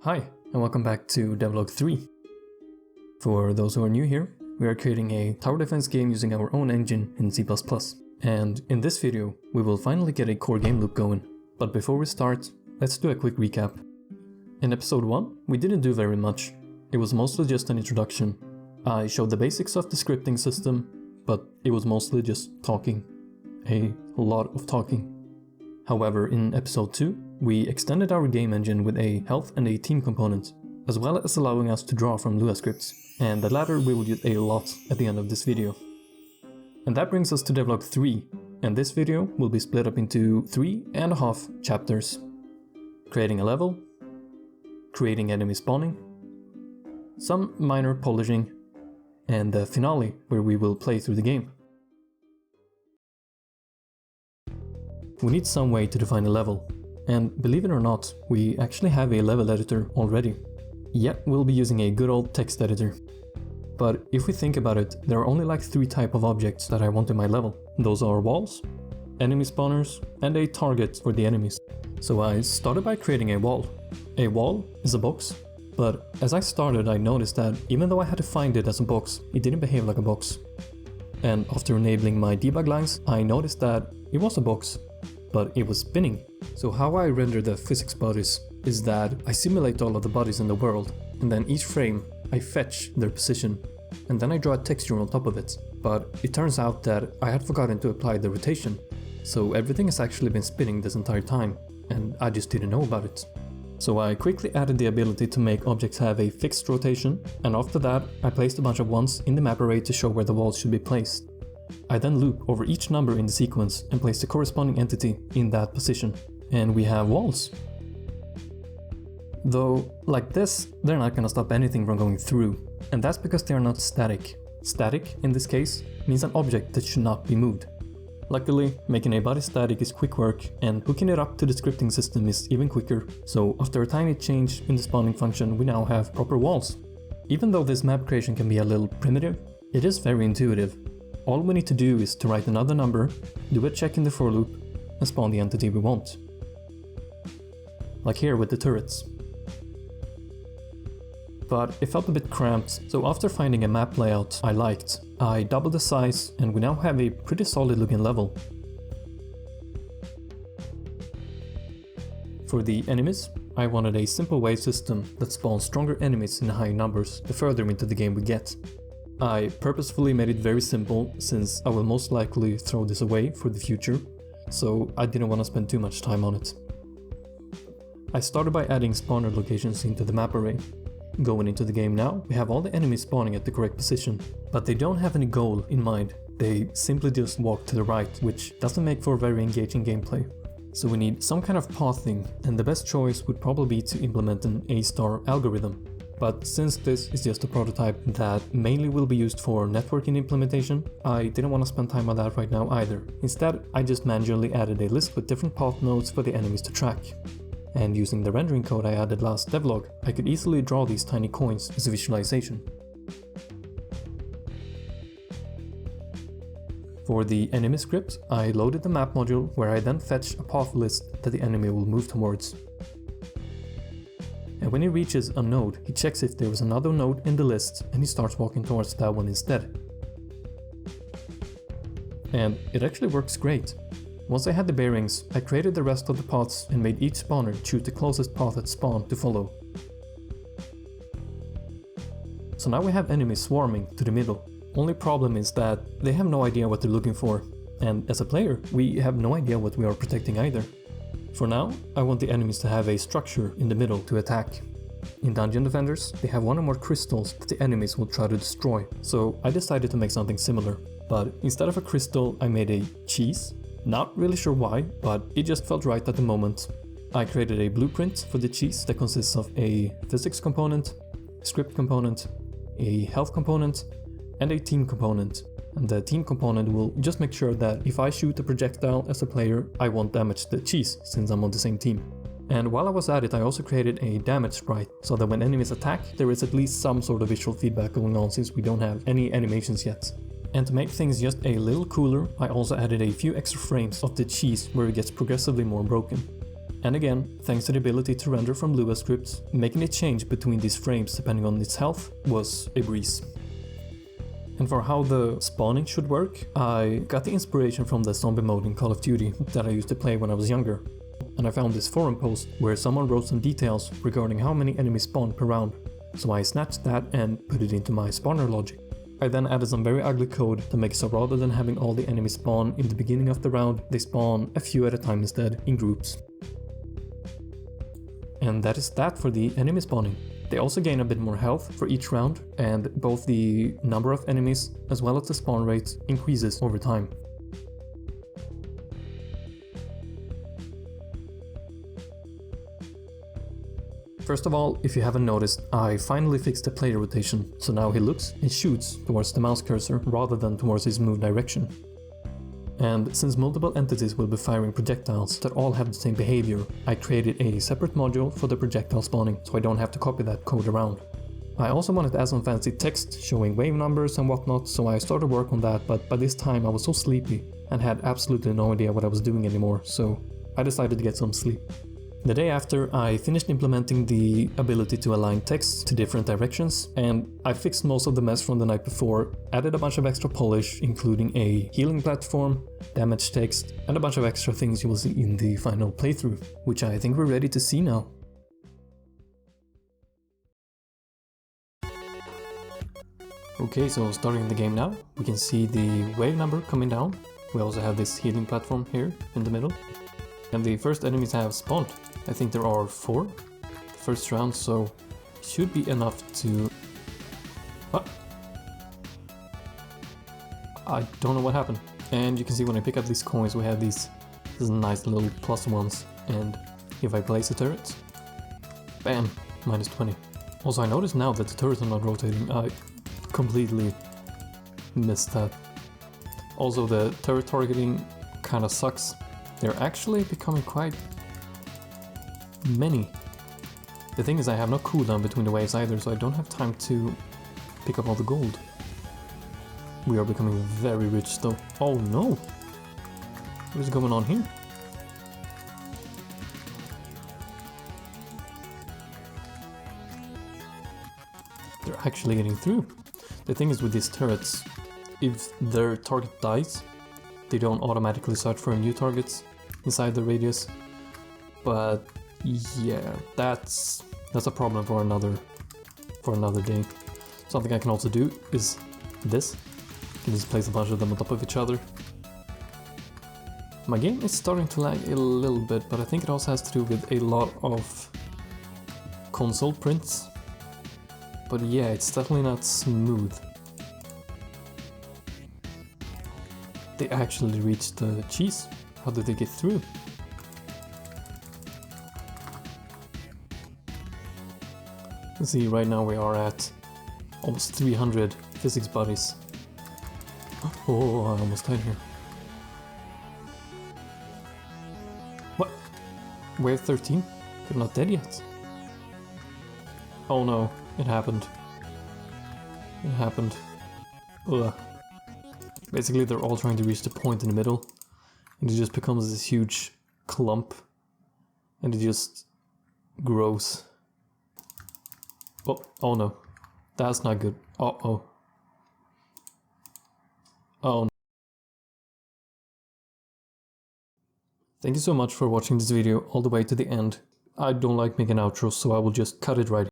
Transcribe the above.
Hi, and welcome back to devlog 3. For those who are new here, we are creating a tower defense game using our own engine in C++. And in this video, we will finally get a core game loop going. But before we start, let's do a quick recap. In episode 1, we didn't do very much. It was mostly just an introduction. I showed the basics of the scripting system, but it was mostly just talking. A lot of talking. However, in episode 2, we extended our game engine with a health and a team component, as well as allowing us to draw from Lua scripts, and the latter we will use a lot at the end of this video. And that brings us to devlog 3, and this video will be split up into 3.5 chapters. Creating a level, creating enemy spawning, some minor polishing, and the finale where we will play through the game. We need some way to define a level, and believe it or not, we actually have a level editor already. Yet we'll be using a good old text editor. But if we think about it, there are only like 3 types of objects that I want in my level. Those are walls, enemy spawners, and a target for the enemies. So I started by creating a wall. A wall is a box, but as I started I noticed that even though I had to find it as a box, it didn't behave like a box. And after enabling my debug lines, I noticed that it was a box, but it was spinning. So how I render the physics bodies is that I simulate all of the bodies in the world, and then each frame I fetch their position, and then I draw a texture on top of it. But it turns out that I had forgotten to apply the rotation, so everything has actually been spinning this entire time, and I just didn't know about it. So I quickly added the ability to make objects have a fixed rotation, and after that I placed a bunch of ones in the map array to show where the walls should be placed. I then loop over each number in the sequence and place the corresponding entity in that position, and we have walls. Though, like this, they're not gonna stop anything from going through, and that's because they are not static. Static, in this case, means an object that should not be moved. Luckily, making a body static is quick work, and hooking it up to the scripting system is even quicker, so after a tiny change in the spawning function, we now have proper walls. Even though this map creation can be a little primitive, it is very intuitive. All we need to do is to write another number, do a check in the for loop, and spawn the entity we want. Like here with the turrets. But it felt a bit cramped, so after finding a map layout I liked, I doubled the size and we now have a pretty solid looking level. For the enemies, I wanted a simple wave system that spawns stronger enemies in high numbers the further into the game we get. I purposefully made it very simple since I will most likely throw this away for the future, so I didn't want to spend too much time on it. I started by adding spawner locations into the map array. Going into the game now, we have all the enemies spawning at the correct position, but they don't have any goal in mind, they simply just walk to the right, which doesn't make for very engaging gameplay. So we need some kind of pathing, and the best choice would probably be to implement an A-star algorithm. But since this is just a prototype that mainly will be used for networking implementation, I didn't want to spend time on that right now either. Instead, I just manually added a list with different path nodes for the enemies to track. And using the rendering code I added last devlog, I could easily draw these tiny coins as a visualization. For the enemy script, I loaded the map module where I then fetch a path list that the enemy will move towards. And when he reaches a node, he checks if there was another node in the list and he starts walking towards that one instead. And it actually works great. Once I had the bearings, I created the rest of the paths and made each spawner choose the closest path at spawn to follow. So now we have enemies swarming to the middle. Only problem is that they have no idea what they're looking for, and as a player, we have no idea what we are protecting either. For now, I want the enemies to have a structure in the middle to attack. In Dungeon Defenders, they have one or more crystals that the enemies will try to destroy, so I decided to make something similar. But instead of a crystal, I made a cheese. Not really sure why, but it just felt right at the moment. I created a blueprint for the cheese that consists of a physics component, script component, a health component, and a team component. And the team component will just make sure that if I shoot a projectile as a player, I won't damage the cheese since I'm on the same team. And while I was at it, I also created a damage sprite, so that when enemies attack, there is at least some sort of visual feedback going on since we don't have any animations yet. And to make things just a little cooler, I also added a few extra frames of the cheese where it gets progressively more broken. And again, thanks to the ability to render from Lua scripts, making it change between these frames depending on its health was a breeze. And for how the spawning should work, I got the inspiration from the zombie mode in Call of Duty that I used to play when I was younger. And I found this forum post where someone wrote some details regarding how many enemies spawn per round. So I snatched that and put it into my spawner logic. I then added some very ugly code to make so rather than having all the enemies spawn in the beginning of the round, they spawn a few at a time instead, in groups. And that is that for the enemy spawning. They also gain a bit more health for each round, and both the number of enemies as well as the spawn rate increases over time. First of all, if you haven't noticed, I finally fixed the player rotation, so now he looks and shoots towards the mouse cursor rather than towards his move direction. And since multiple entities will be firing projectiles that all have the same behavior, I created a separate module for the projectile spawning, so I don't have to copy that code around. I also wanted to add some fancy text showing wave numbers and whatnot, so I started work on that, but by this time I was so sleepy and had absolutely no idea what I was doing anymore, so I decided to get some sleep. The day after, I finished implementing the ability to align text to different directions, and I fixed most of the mess from the night before, added a bunch of extra polish, including a healing platform, damage text, and a bunch of extra things you will see in the final playthrough, which I think we're ready to see now. Okay, so starting the game now, we can see the wave number coming down. We also have this healing platform here in the middle. And the first enemies have spawned. I think there are 4 the first round, so should be enough to... What? I don't know what happened. And you can see when I pick up these coins we have these nice little plus ones, and if I place a turret, bam, minus 20. Also I notice now that the turrets are not rotating. I completely missed that. Also the turret targeting kinda sucks. They're actually becoming quite many. The thing is I have no cooldown between the waves either, so I don't have time to pick up all the gold. We are becoming very rich though. Oh no! What is going on here? They're actually getting through. The thing is with these turrets, if their target dies, they don't automatically search for new targets inside the radius. But yeah, that's a problem for another day. Something I can also do is this. You can just place a bunch of them on top of each other. My game is starting to lag a little bit, but I think it also has to do with a lot of console prints. But yeah, it's definitely not smooth. They actually reached the cheese. How did they get through? Let's see, right now we are at almost 300 physics buddies. Oh, I almost died here. What? Wave 13? They're not dead yet. Oh no, it happened. It happened. Ugh. Basically they're all trying to reach the point in the middle, and it just becomes this huge clump, and it just grows. Oh no, that's not good. Uh-oh. Oh no. Thank you so much for watching this video all the way to the end. I don't like making outros, so I will just cut it right here.